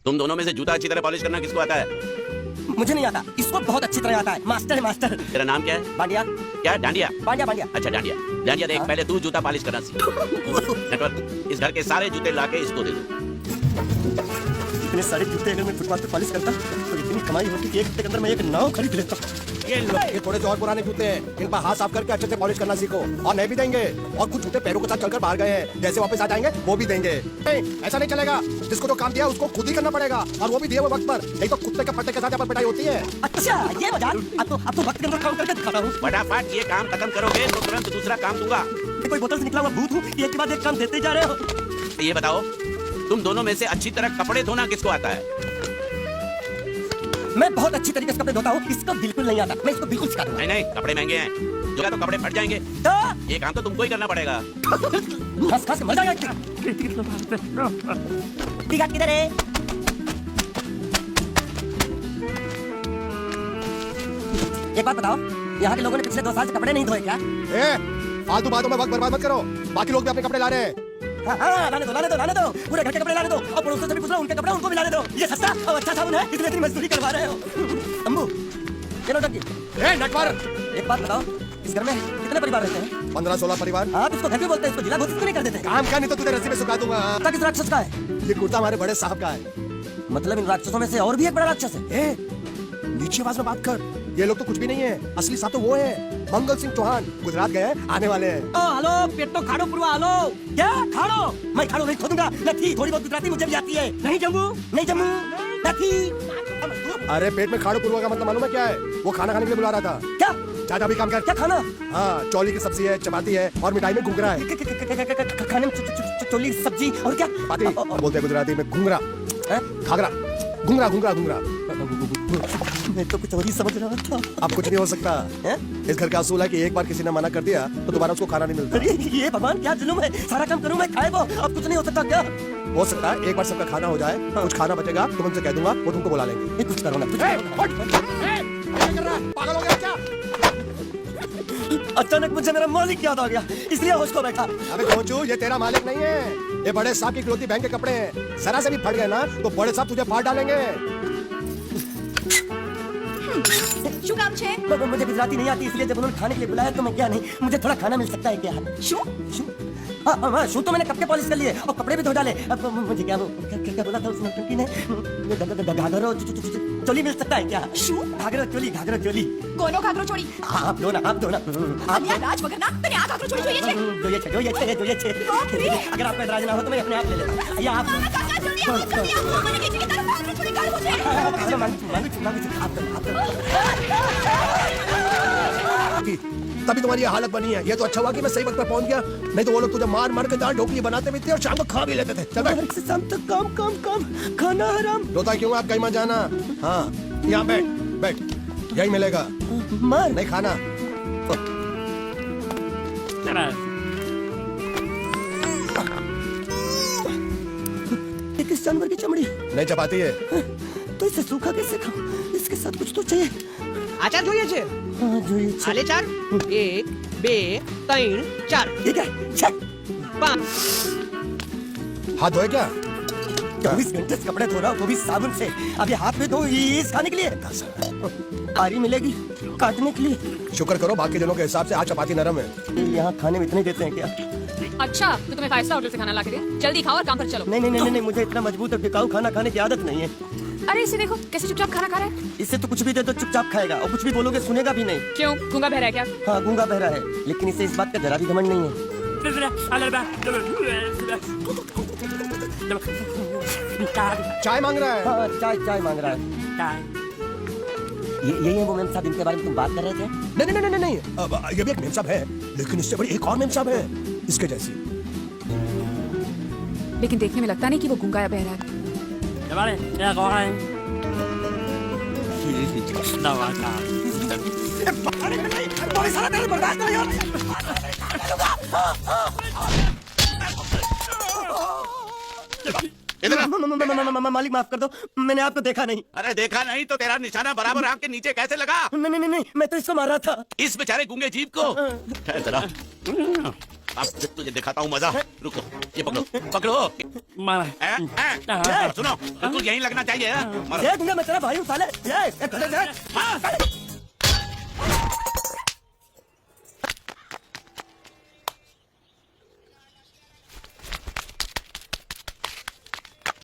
तुम दोनों में से जूता अच्छी तरह पॉलिश करना किसको आता है? मुझे नहीं आता, इसको बहुत अच्छी तरह आता है। मास्टर है मास्टर। तेरा नाम क्या है? बांडिया। क्या? डांडिया? बांडिया बांडिया। अच्छा डांडिया। डांडिया देख, पहले तू जूता पॉलिश करना सीख। नेटवर्क, इस घर के सारे जूते लाके इसको दे दो। इतने सारे जूते अगर मैं फुटपाथ पे पॉलिश करता तो इतनी कमाई होती कि एक हफ्ते के अंदर मैं एक नाव खरीद लेता। ये थोड़े से और पुराने जूते हैं, इन पर हाथ साफ करके अच्छे से पॉलिश करना सीखो। और नहीं भी देंगे, और कुछ जूते पैरों के साथ चलकर बाहर गए हैं, जैसे वापस आ जाएंगे वो भी देंगे। ऐसा नहीं चलेगा, जिसको जो काम दिया उसको खुद ही करना पड़ेगा, और वो भी दिए हुए वक्त पर, नहीं तो कुत्ते के पट्टे के साथ यहाँ पर पिटाई होती है। अच्छा ये मजाक। अब तो वक्त के अंदर काम करके दिखाता हूँ। फटाफट ये काम खत्म करोगे तो तुरंत दूसरा काम दूंगा। कोई बोतल से निकला हुआ भूत हूँ, एक के बाद एक काम देते जा रहे हो। ये बताओ, तुम दोनों में से अच्छी तरह कपड़े धोना किसको आता है? मैं बहुत अच्छी तरीके से कपड़े धोता हूँ, इसको बिल्कुल नहीं आता। मैं इसको बिल्कुल सिखा दूंगा। नहीं, कपड़े महंगे हैं, जो तो कपड़े फट जाएंगे। ये काम तो तुमको ही करना पड़ेगा। खस खस मर जाएगा। किधर है? एक बात बताओ, यहाँ के लोगों ने पिछले 2 साल से कपड़े नहीं धोए क्या? फालतू बातों में वक्त बर्बाद मत करो, बाकी लोग भी अपने कपड़े ला रहे हैं। हाँ, लाने दो, पूरे घर के कपड़े लाने दो, और पड़ोसियों से भी पूछ लो, उनके कपड़े उनको भी लाने दो। ये सस्ता और अच्छा साबुन है, इतनी मजदूरी करवा रहे हो। अम्बू, ये नौटंकी। नटवर, एक बात बताओ, इस घर में कितने परिवार रहते हैं? 15-16 परिवार। आप इसको घर भी बोलते हैं, इसको जिला घोषित क्यों नहीं कर देते? काम का नहीं तो तुझे रस्सी में सुखा दूंगा। किस राक्षस का है? ये कुर्ता हमारे बड़े साहब का है। मतलब इन राक्षसों में से और भी एक बड़ा राक्षस है। नीचे आवाज में बात कर, ये लोग तो कुछ भी नहीं है, असली साहब तो वो है, मंगल सिंह चौहान, गुजरात गए हैं, आने वाले हैं। हेलो पेट तो खाड़ो पुरवा। हेलो क्या खाड़ो? मैं खाड़ो नहीं खोदूंगा। नहीं, थोड़ी बहुत गुजराती मुझे भी आती है। नहीं जम्मू नहीं। अरे पेट में खाड़ो पुरवा का मतलब मालूम है क्या है? वो खाना खाने के लिए बुला रहा था। क्या? चाचा भी काम कर। क्या खाना? हाँ, चौली की सब्जी है, चपाती है, और मिठाई में घुंघरा है। खाने में चोली सब्जी और क्या? बोलते हैं गुजराती में घुंघरा, घाघरा, घुंघरा घुंघरा घुंघरा। मैं तो कुछ और ही समझ रहा था। अब कुछ नहीं हो सकता है? इस घर का असूल है कि एक बार किसी ने मना कर दिया तो दोबारा उसको खाना नहीं मिलता। ये भगवान क्या जुल्म है? सारा काम करूं मैं, खाए वो। अब कुछ नहीं हो सकता क्या? हो सकता है एक बार सबका खाना हो जाए, कुछ खाना बचेगा तो उनसे कह दूंगा, वो तुमको बुला लेंगे। कुछ करो ना, कुछ पागल हो गया क्या? अचानक मुझे मेरा मालिक याद आ गया, इसलिए होश को बैठा। अबे कोचू, ये तेरा मालिक नहीं है, ये बड़े साहब की इकलौती बहन के कपड़े हैं। जरा से भी फट गए ना तो बड़े साहब तुझे फाड़ डालेंगे। શું કામ છે? मुझे गुजराती नहीं आती, इसलिए जब उन्होंने खाने के लिए बुलाया तो मैं क्या नहीं, मुझे थोड़ा खाना मिल सकता है क्या? शू? हाँ, शू तो मैंने कब के पॉलिश कर लिए और कपड़े भी धो डाले। अब मुझे क्या बोला था उस नौटंकी ने? घाघरो चोली मिल सकता है क्या? शू? घाघरो चोली। કોનો ઘાઘરો ચોળી? आप दो ना। અલ્યા રાજ વગરના તને આ ઘાઘરો ચોળી જોઈએ છે? अगर आपको एतराज ना हो तो मैं अपने आप ले लेता। या आप ના કાકા જલ્દી આવો, મને કહે છે કે તારો ઘાઘરો ચોળી કાઢવો છે। मांगू। तभी तुम्हारी ये हालत बनी है। ये तो अच्छा हुआ कि मैं सही वक्त पर पहुंच गया, नहीं तो वो लोग तुझे मार के दाल ढोकली बनाते भी थे और शाम को खा भी लेते थे। चल बैठ। शाम तक काम, खाना हराम। रोता क्यों? आप कहीं मत जाना। हाँ, यहाँ बैठ, यही मिलेगा। मार नहीं खाना। किस जानवर की चमड़ी? नहीं चपाती है तो इसे सूखा कैसे खाऊं? इसके साथ कुछ तो चाहिए। આચાર જોઈએ છે? हाँ જોઈએ છે। આલે 4 1 2 3 4 ये क्या? छक! 5 हाथ धोए क्या? 24 घंटे से कपड़े धो रहा हूँ, वो भी साबुन से। अब ये हाथ में धो इस खाने के लिए आरी मिलेगी काटने के लिए। शुक्र करो बाकी दिनों के हिसाब से आज चपाती नरम है। यहाँ खाने में इतने देते हैं क्या? अच्छा, तो तुम्हें 5 स्टार होटल से खाना ला के दिया? जल्दी खाओ और काम पर चलो। नहीं, मुझे इतना मजबूत और टिकाऊ खाना खाने की आदत नहीं है। अरे इसे देखो कैसे चुपचाप खाना खा रहा है। इससे तो कुछ भी दे दो चुपचाप खाएगा, और कुछ भी बोलोगे सुनेगा भी नहीं। क्यों, गूंगा बहरा है क्या? हाँ, गूंगा बहरा है, लेकिन इसे इस बात का जरा भी घमंड नहीं है। चाय मांग रहा है। हाँ, चाय मांग रहा है। यही है वो मेम साहब जिनके बारे में तुम बात कर रहे थे? नहीं। अब ये भी एक मेम साहब है, लेकिन इससे बड़ी एक और मेम साहब है इसके जैसी। लेकिन देखने में लगता नहीं कि वो गूंगा या बहरा है। मालिक माफ कर दो, मैंने आपको देखा नहीं। अरे देखा नहीं तो तेरा निशाना बराबर आंख के नीचे कैसे लगा? नहीं, मैं तो इसको मार रहा था। इस बेचारे गूंगे जीव को? ठहर जरा। अब तुझे दिखाता हूँ मजा। रुको, ये पकड़ो पकड़ो। मारा सुनो, बिल्कुल यहीं लगना चाहिए। मारो। ये दूंगा मैं तेरा भाई हूँ साले। ये खड़े रह।